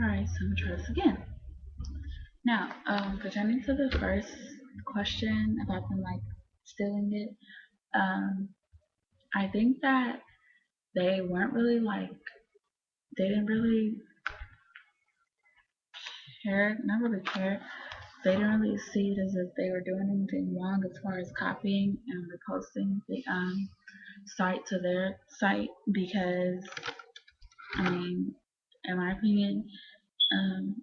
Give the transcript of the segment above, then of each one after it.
Alright, so I'm gonna try this again. Now, pertaining to the first question about them like stealing it, um, I think that they weren't really like they didn't really care, not really care. They didn't really see it as if they were doing anything wrong as far as copying and reposting the site to their site because I mean, in my opinion, um,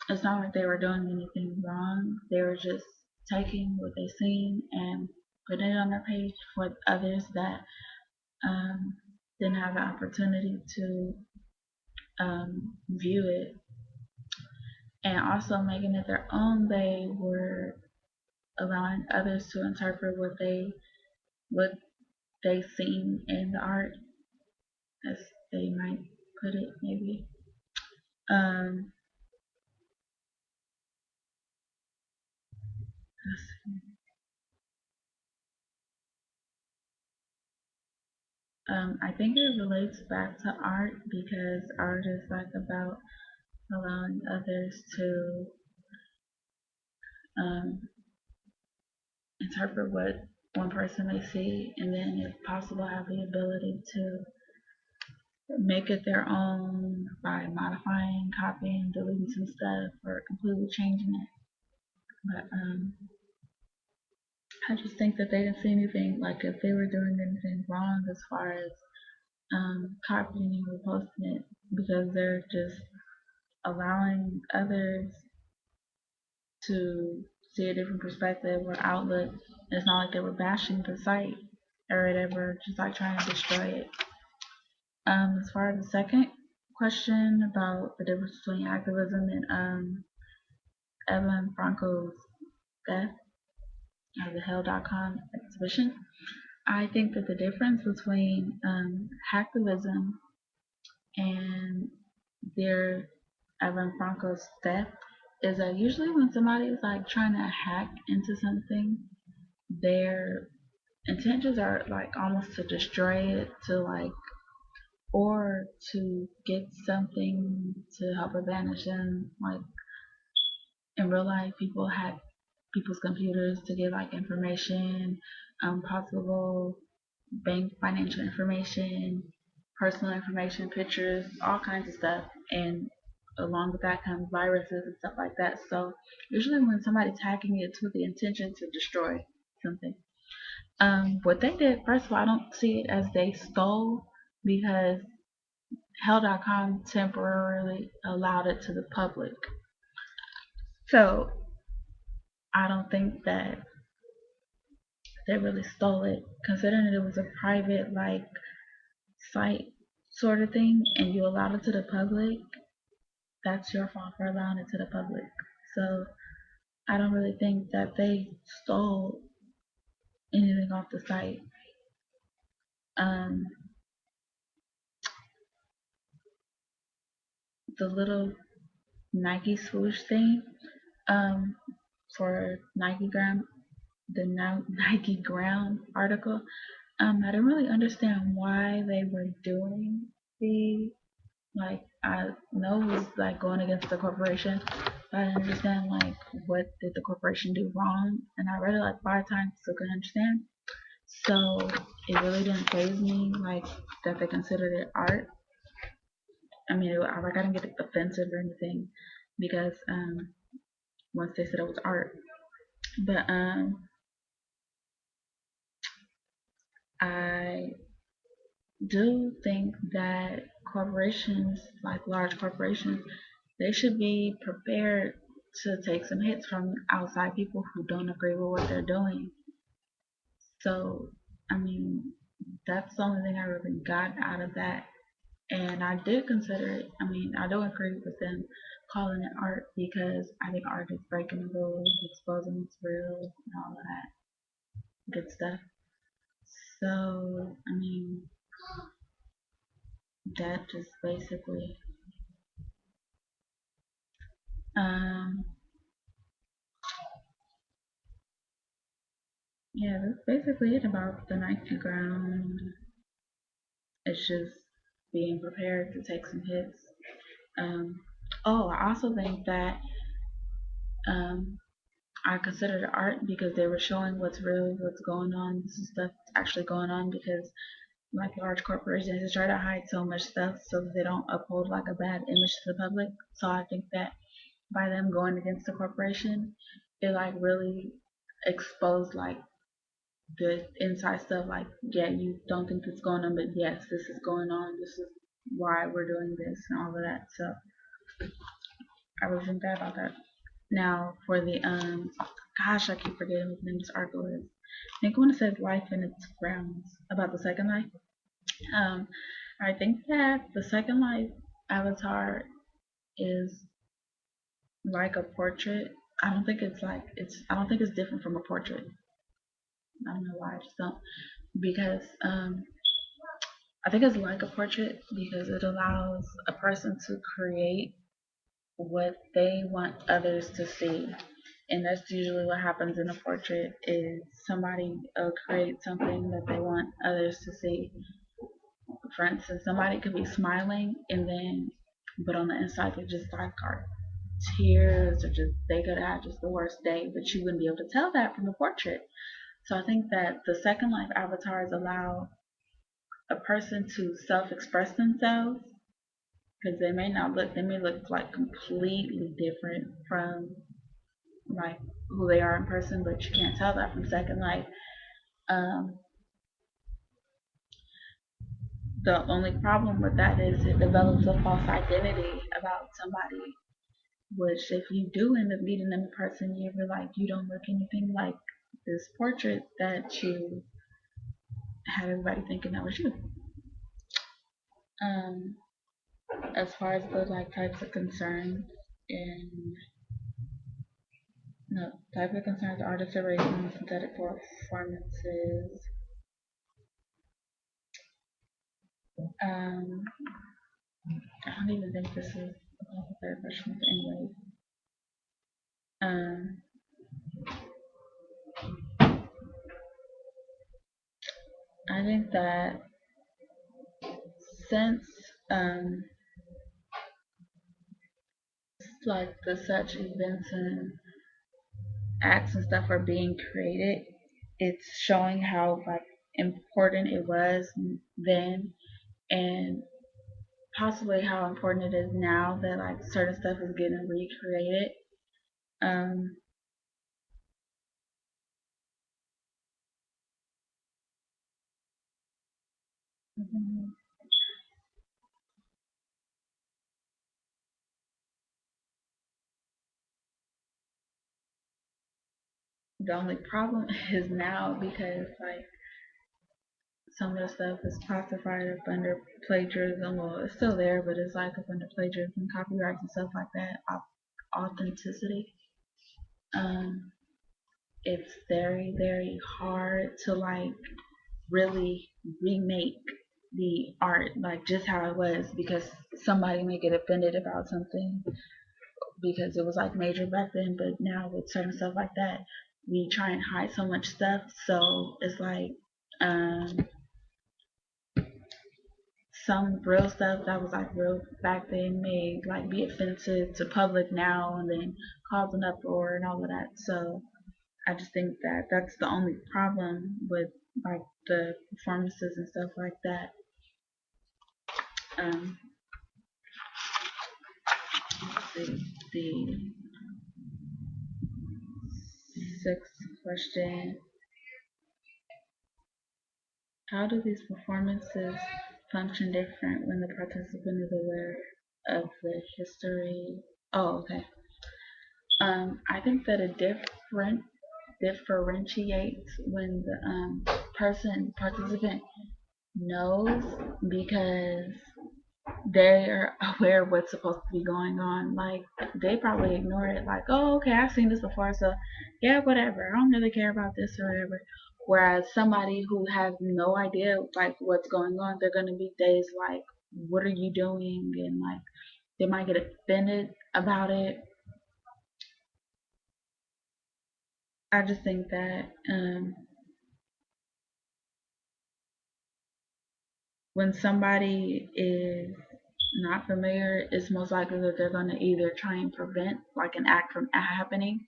it's not like they were doing anything wrong. They were just taking what they seen and putting it on their page for others that um, didn't have the opportunity to view it, and also making it their own. They were allowing others to interpret what they seen in the art, as they might put it, maybe. Um, I think it relates back to art because art is like about allowing others to um, interpret what one person may see, and then, if possible, have the ability to make it their own by modifying, copying, deleting some stuff, or completely changing it. But I just think that they didn't see anything like if they were doing anything wrong as far as copying or posting it because they're just allowing others to see a different perspective or outlook. It's not like they were bashing the site or whatever, just like trying to destroy it. As far as the second question about the difference between activism and Evelyn Franco's death at the Hell.com exhibition, I think that the difference between hacktivism and their Evan Franco's death is that usually when somebody is like trying to hack into something, their intentions are like almost to destroy it, to like, or to get something to help advantage them. Like in real life, people hack people's computers to get like information, possible bank financial information, personal information, pictures, all kinds of stuff. And along with that comes viruses and stuff like that. So usually when somebody's hacking, it's with the intention to destroy something. What they did, first of all, I don't see it as they stole because Hell.com temporarily allowed it to the public. So I don't think that they really stole it, considering that it was a private like site sort of thing, and you allowed it to the public. That's your fault for allowing it to the public. So I don't really think that they stole anything off the site. Um, the little Nike swoosh thing um, for Nike Ground, the Nike Ground article. I didn't really understand why they were doing the like. I know it was like going against the corporation, but I didn't understand like what did the corporation do wrong, and I read it like 5 times so I couldn't understand. So it really didn't phase me like that they considered it art. I mean, like I didn't get offensive or anything because once they said it was art, but I do think that corporations, like large corporations, they should be prepared to take some hits from outside people who don't agree with what they're doing. So, I mean, that's the only thing I really got out of that. And I did consider it, I mean, I do agree with them calling it art because I think art is breaking the rules, exposing what's real, and all of that good stuff. So, I mean, that just basically, um, yeah, that's basically it about the Nike ground. It's just being prepared to take some hits. Um, Oh, I also think that um, I considered it art because they were showing what's real, what's going on. This is stuff that's actually going on because like large corporations they try to hide so much stuff so that they don't uphold like a bad image to the public. So I think that by them going against the corporation, it like really exposed like the inside stuff. Like, yeah, you don't think this is going on, but yes, this is going on. This is why we're doing this and all of that. So I really think that about that. Now for the gosh, I keep forgetting what the name of this article is. I think when it says life and its grounds about the second life. Um, I think that the second life avatar is like a portrait. I don't think it's like it's. I don't think it's different from a portrait. I don't know why. I just don't because I think it's like a portrait because it allows a person to create what they want others to see. And that's usually what happens in a portrait is somebody creates something that they want others to see. For instance, somebody could be smiling and then but on the inside they just like are tears or just they could have just the worst day, but you wouldn't be able to tell that from the portrait. So I think that the second life avatars allow a person to self-express themselves because they may look like completely different from like who they are in person, but you can't tell that from second life. Um, the only problem with that is it develops a false identity about somebody, which if you do end up meeting them in person, you ever like you don't look anything like this portrait that you had everybody thinking that was you. Um, as far as the like types of concerns in no type of concerns, artist erasing synthetic performances. Um, I don't even think this is about the third question, but anyway. Um, I think that since um, like the such events and acts and stuff are being created, it's showing how like important it was then and possibly how important it is now that like certain stuff is getting recreated. Um, the only problem is now because like some of the stuff is classified up under plagiarism. Well, it's still there, but it's like up under plagiarism, copyrights, and stuff like that. Authenticity. Um, it's very, very hard to like really remake the art like just how it was because somebody may get offended about something because it was like major back then, but now with certain stuff like that, we try and hide so much stuff. So it's like um, some real stuff that was like real back then may like be offensive to public now and then cause an uproar and all of that. So I just think that that's the only problem with like the performances and stuff like that. Um, the sixth question: how do these performances function different when the participant is aware of the history? Oh, okay. I think that it differentiates when the participant knows because they're aware of what's supposed to be going on. Like they probably ignore it, like, oh, okay, I've seen this before, so yeah, whatever. I don't really care about this or whatever. Whereas somebody who has no idea like what's going on, they're gonna be days like, what are you doing? And like they might get offended about it. I just think that when somebody is not familiar, it's most likely that they're going to either try and prevent like an act from happening,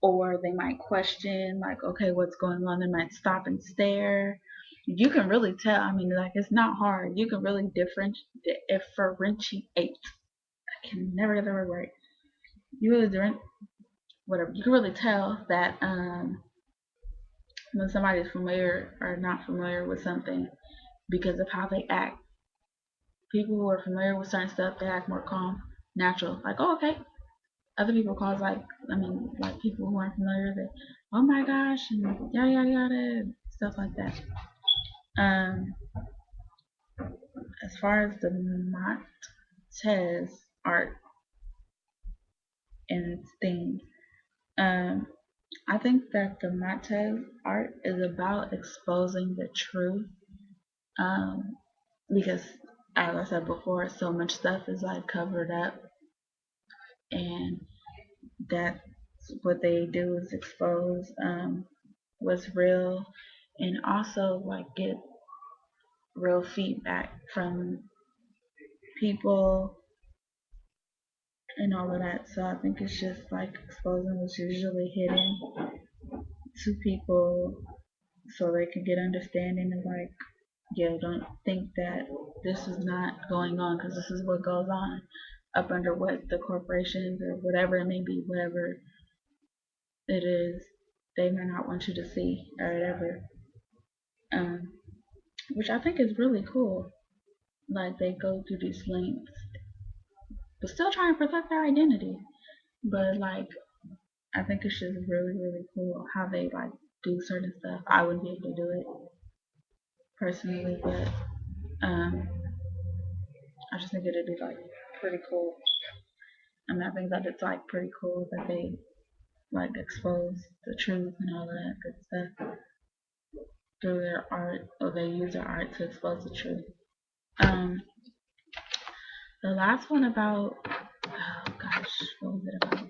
or they might question like, okay, what's going on. They might stop and stare. You can really tell. I mean, like, it's not hard. You can really differentiate. I can never get the word right. You really whatever. You can really tell that when somebody's familiar or not familiar with something because of how they act. People who are familiar with certain stuff, they act more calm, natural. Like, oh, okay. Other people cause like, I mean, like people who aren't familiar, they, oh my gosh, and yada yada yada, stuff like that. Um, as far as the Montez art and its theme, um, I think that the Montez art is about exposing the truth. Um, because as I said before, so much stuff is like covered up, and that's what they do is expose what's real, and also like get real feedback from people and all of that. So I think it's just like exposing what's usually hidden to people so they can get understanding of like, yeah, don't think that this is not going on because this is what goes on up under what the corporations or whatever it may be, whatever it is, they may not want you to see or whatever. Um, which I think is really cool. Like they go through these lengths, but still trying to protect their identity. But like, I think it's just really, really cool how they like do certain stuff. I wouldn't be able to do it personally, but um, I just think it'd be like pretty cool. And I think that it's like pretty cool that they like expose the truth and all of that good stuff through their art, or they use their art to expose the truth. Um, the last one about, oh gosh, what was it about?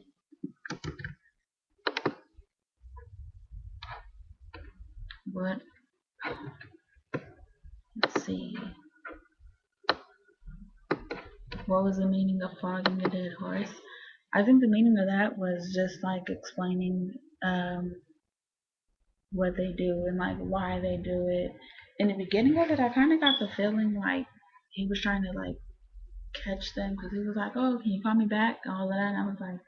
What? Let's see. What was the meaning of flogging a dead horse? I think the meaning of that was just like explaining what they do and like why they do it. In the beginning of it, I kind of got the feeling like he was trying to like catch them because he was like, "Oh, can you call me back?" And all of that, and I was like,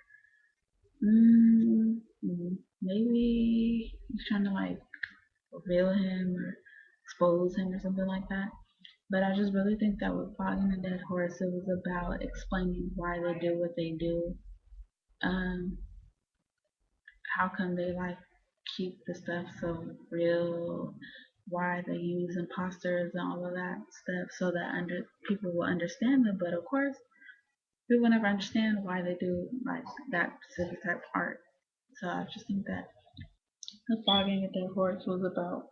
maybe he's trying to like reveal him or expose him or something like that. But I just really think that with Flogging a Dead Horse, it was about explaining why they do what they do. Um, how come they like keep the stuff so real? Why they use imposters and all of that stuff so that people will understand them. But of course, people will never understand why they do like that specific type of art. So I just think that the Flogging a Dead Horse was about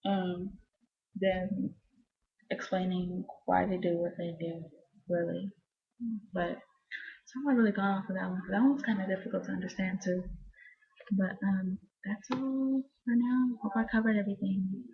um, them explaining why they do what they do, really. But so I really got off of that one. That one was kind of difficult to understand too. But that's all for now. Hope I covered everything.